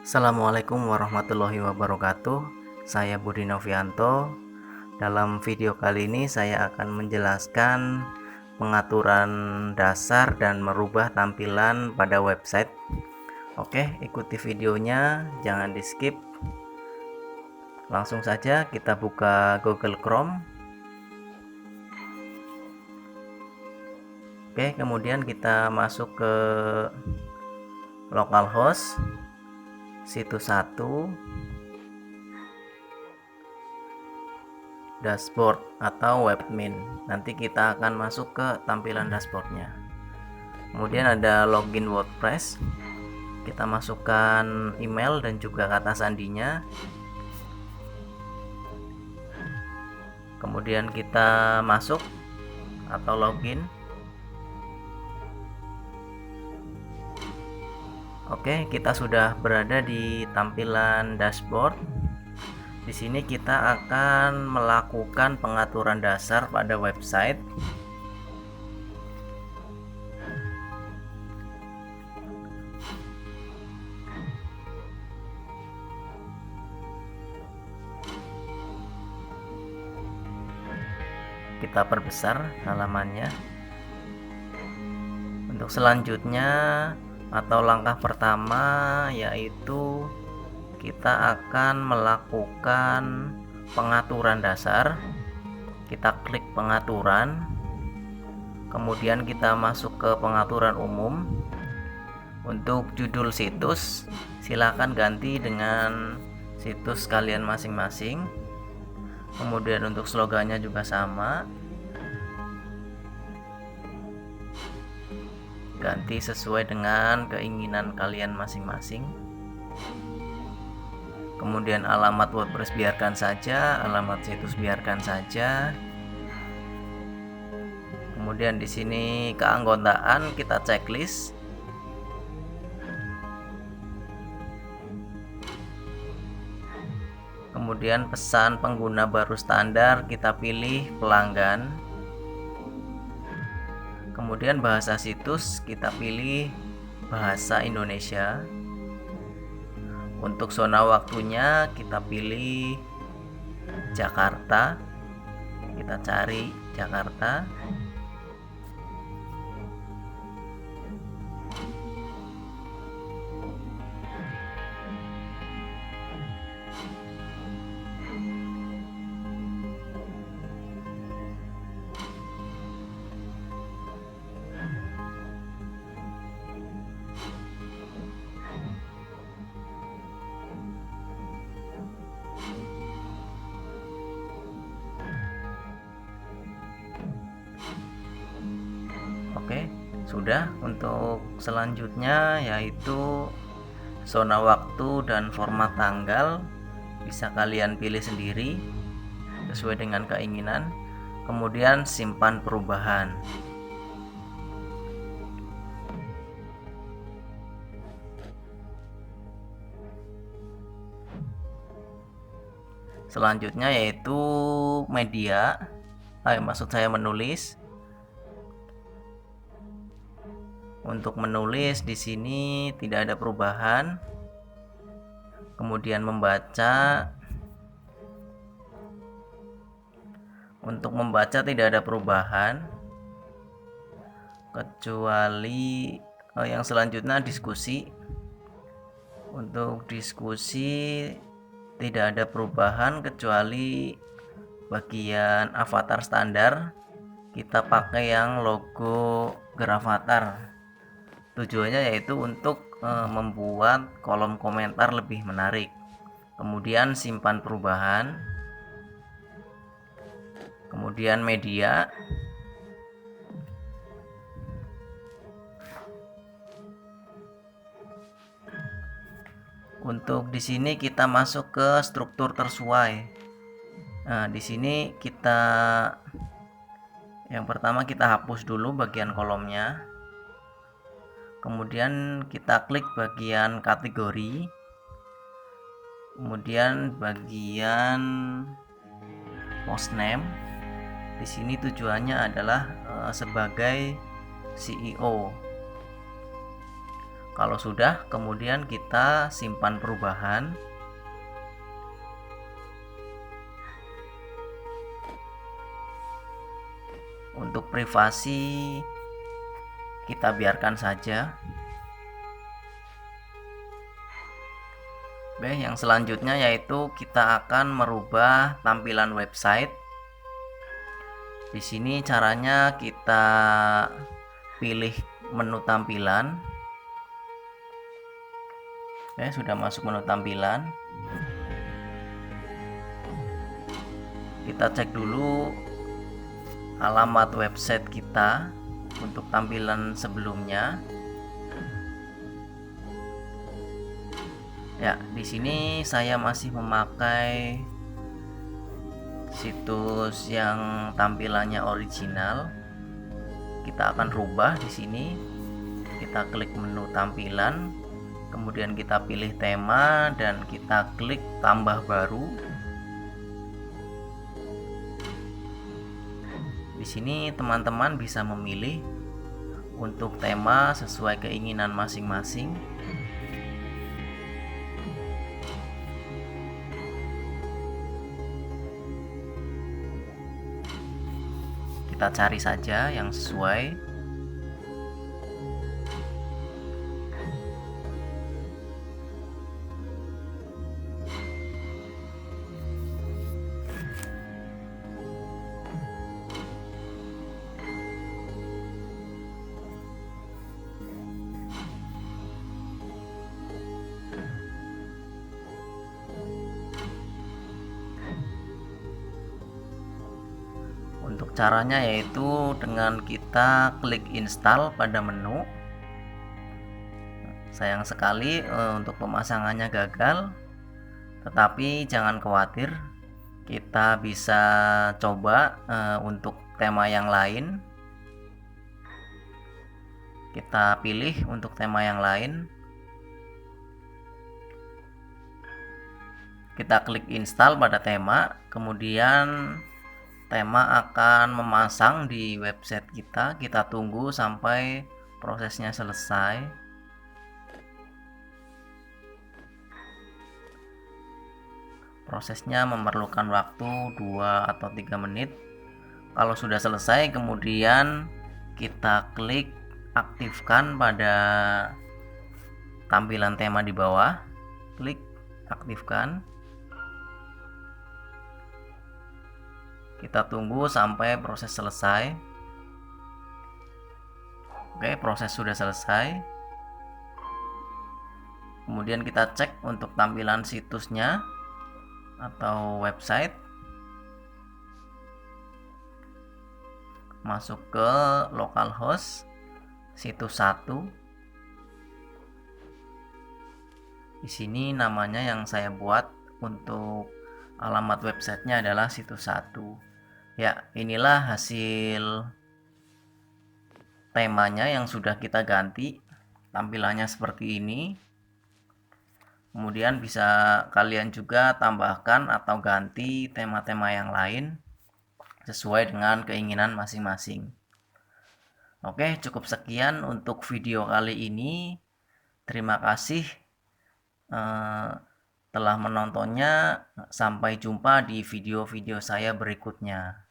Assalamualaikum warahmatullahi wabarakatuh. Saya Budi Novianto. Dalam video kali ini saya akan menjelaskan pengaturan dasar dan merubah tampilan pada website. Oke, ikuti videonya, jangan di skip. Langsung saja kita buka Google Chrome. Oke, kemudian kita masuk ke localhost situs 1, dashboard atau webmin. Nanti kita akan masuk ke tampilan dashboardnya. Kemudian ada login WordPress. Kita masukkan email dan juga kata sandinya. Kemudian kita masuk atau login. Oke, kita sudah berada di tampilan dashboard. Di sini kita akan melakukan pengaturan dasar pada website. Kita perbesar halamannya. Untuk selanjutnya atau langkah pertama yaitu kita akan melakukan pengaturan dasar. Kita klik pengaturan, kemudian kita masuk ke pengaturan umum. Untuk judul situs silakan ganti dengan situs kalian masing-masing. Kemudian untuk slogannya juga sama, ganti sesuai dengan keinginan kalian masing-masing. Kemudian alamat WordPress biarkan saja, alamat situs biarkan saja. Kemudian di sini keanggotaan kita checklist. Kemudian pesan pengguna baru standar kita pilih pelanggan. Kemudian bahasa situs kita pilih bahasa Indonesia. Untuk zona waktunya kita pilih Jakarta. Kita cari Jakarta. Oke, sudah. Untuk selanjutnya yaitu zona waktu dan format tanggal bisa kalian pilih sendiri sesuai dengan keinginan. Kemudian simpan perubahan. Selanjutnya yaitu media. Maksud saya menulis. Untuk menulis di sini tidak ada perubahan. Kemudian membaca. Untuk membaca tidak ada perubahan. Kecuali yang selanjutnya diskusi. Untuk diskusi tidak ada perubahan kecuali bagian avatar standar. Kita pakai yang logo Gravatar. Tujuannya yaitu untuk membuat kolom komentar lebih menarik. Kemudian simpan perubahan. Kemudian media. Untuk di sini kita masuk ke struktur tersuai. Nah, di sini kita yang pertama kita hapus dulu bagian kolomnya. Kemudian kita klik bagian kategori. Kemudian bagian post name. Di sini tujuannya adalah sebagai CEO. Kalau sudah, kemudian kita simpan perubahan. Untuk privasi kita biarkan saja. Oke, yang selanjutnya yaitu kita akan merubah tampilan website. Di sini caranya kita pilih menu tampilan. Oke, sudah masuk menu tampilan. Kita cek dulu alamat website kita untuk tampilan sebelumnya. Ya, di sini saya masih memakai situs yang tampilannya original. Kita akan rubah di sini. Kita klik menu tampilan, kemudian kita pilih tema dan kita klik tambah baru. Di sini teman-teman bisa memilih untuk tema sesuai keinginan masing-masing. Kita cari saja yang sesuai. Untuk caranya yaitu dengan kita klik install pada menu. Sayang sekali untuk pemasangannya gagal, tetapi jangan khawatir, kita bisa coba untuk tema yang lain. Kita pilih untuk tema yang lain, kita klik install pada tema, kemudian tema akan memasang di website kita. Kita tunggu sampai prosesnya selesai. Prosesnya memerlukan waktu 2 atau 3 menit. Kalau sudah selesai, kemudian kita klik aktifkan pada tampilan tema di bawah. Klik aktifkan. Kita tunggu sampai proses selesai. Oke, proses sudah selesai. Kemudian kita cek untuk tampilan situsnya atau website. Masuk ke localhost situs 1. Di sini namanya yang saya buat untuk alamat websitenya adalah situs 1. Ya, inilah hasil temanya yang sudah kita ganti. Tampilannya seperti ini. Kemudian bisa kalian juga tambahkan atau ganti tema-tema yang lain sesuai dengan keinginan masing-masing. Oke, cukup sekian untuk video kali ini. Terima kasih telah menontonnya. Sampai jumpa di video-video saya berikutnya.